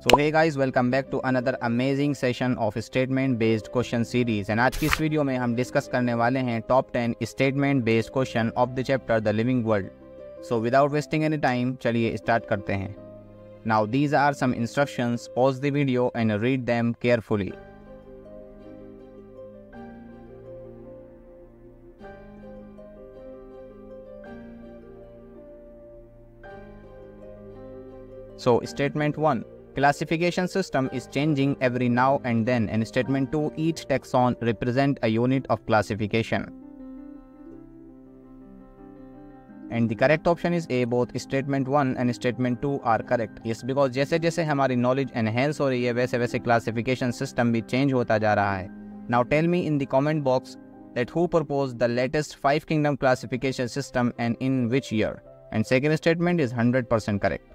So hey guys, welcome back to another amazing session of statement based question series and आज की इस video में हम discuss करने वाले हैं top 10 statement based question of the chapter the living world. So without wasting any time चलिए start करते हैं। Now these are some instructions, pause the video and read them carefully. So statement 1, classification system is changing every now and then, and statement 2, each taxon represent a unit of classification. And the correct option is A, both statement 1 and statement 2 are correct. Yes, because जैसे जैसे हमारी knowledge enhance हो रही है वैसे वैसे classification system भी change होता जा रहा है। Now tell me in the comment box that who proposed the latest 5 kingdom classification system and in which year. And second statement is 100% correct.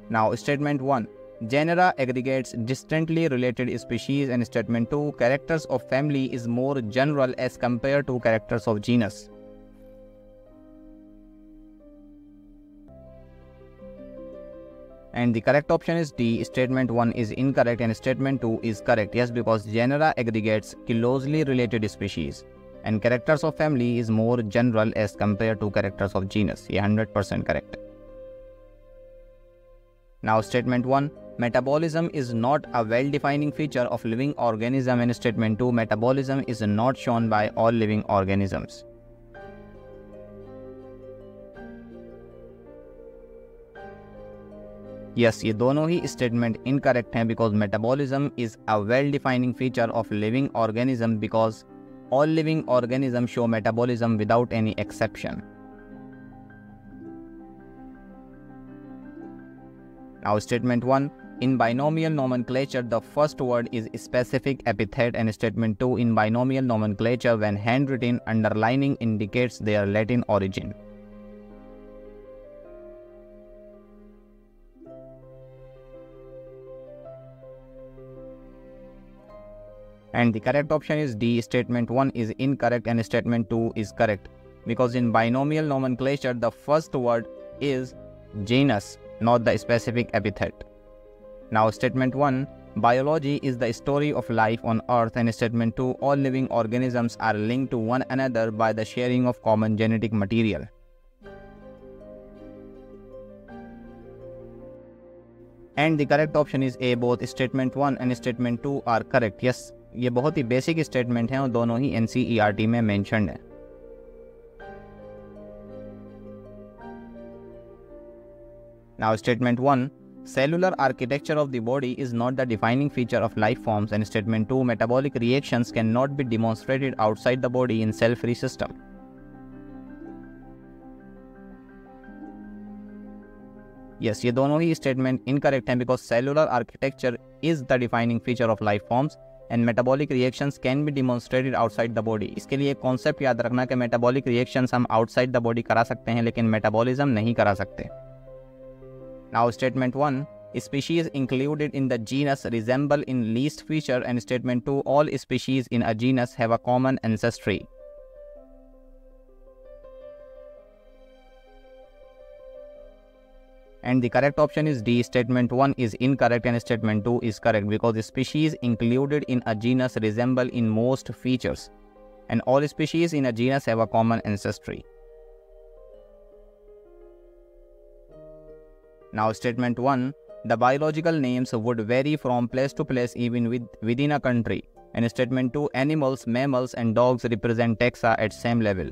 Now statement 1, genera aggregates distantly related species, and statement 2, characters of family is more general as compared to characters of genus. And the correct option is D, statement 1 is incorrect and statement 2 is correct. Yes, because genera aggregates closely related species and characters of family is more general as compared to characters of genus. ये 100% correct. Now statement 1, metabolism is not a well-defining feature of living organism, and statement 2, metabolism is not shown by all living organisms. Yes, ये दोनों ही statement incorrect हैं because metabolism is a well-defining feature of living organism because all living organisms show metabolism without any exception. Now statement 1, in binomial nomenclature the first word is specific epithet, and statement 2, in binomial nomenclature when handwritten underlining indicates their Latin origin. And the correct option is D, statement 1 is incorrect and statement 2 is correct because in binomial nomenclature the first word is genus, not the specific epithet. Now statement 1, biology is the story of life on earth, and statement 2, all living organisms are linked to one another by the sharing of common genetic material. And the correct option is A, both statement 1 and statement 2 are correct. Yes, ये बहुत ही basic statement हैं और दोनों ही NCERT में mentioned है। Now statement 1, cellular architecture of the body is not the defining feature of life forms, and statement 2, metabolic reactions cannot be demonstrated outside the body in cell-free system. Yes, ये दोनों ही statement incorrect हैं because cellular architecture is the defining feature of life forms and metabolic reactions can be demonstrated outside the body. इसके लिए concept याद रखना कि metabolic reactions हम outside the body करा सकते हैं लेकिन metabolism नहीं करा सकते। Now statement 1, species included in the genus resemble in least feature, and statement 2, all species in a genus have a common ancestry. And the correct option is D, statement 1 is incorrect and statement 2 is correct because the species included in a genus resemble in most features and all species in a genus have a common ancestry. Now statement 1, the biological names would vary from place to place even within a country, and statement 2, animals, mammals and dogs represent taxa at same level.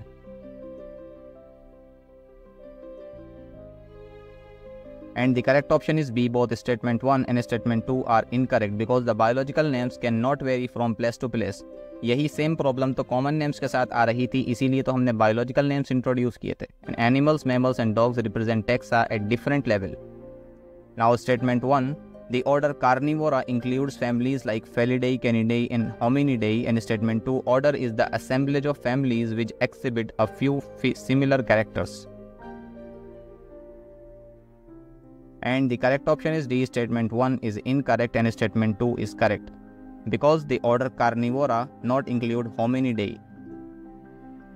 And the correct option is B, both statement 1 and statement 2 are incorrect because the biological names cannot vary from place to place. यही same problem तो common names के साथ आ रही थी, इसीलिए तो हमने biological names introduce किए थे। And animals, mammals and dogs represent taxa at different level. Now statement 1, the order Carnivora includes families like Felidae, Canidae and Hominidae, and statement 2, order is the assemblage of families which exhibit a few similar characters. And the correct option is D, statement 1 is incorrect and statement 2 is correct because the order Carnivora not include Hominidae,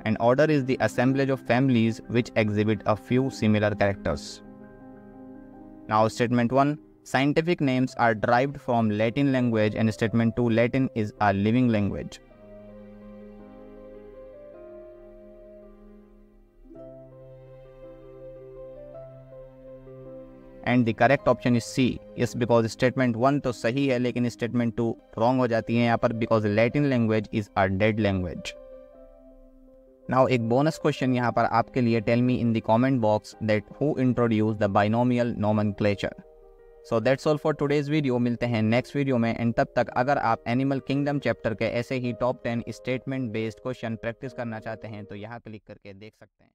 and order is the assemblage of families which exhibit a few similar characters. Now statement 1, Scientific names are derived from Latin language and statement 2 Latin is a living language. And the correct option is C. Yes, because statement 1 तो सही है लेकिन statement 2 wrong हो जाती है यहाँ पर because Latin language is a dead language. Now एक bonus question यहाँ पर आपके लिए. Tell me in the comment box that who introduced the binomial nomenclature. So that's all for today's video. मिलते हैं next video में and तब तक अगर आप Animal Kingdom चैप्टर के ऐसे ही top 10 statement based question practice करना चाहते हैं तो यहाँ क्लिक करके देख सकते हैं.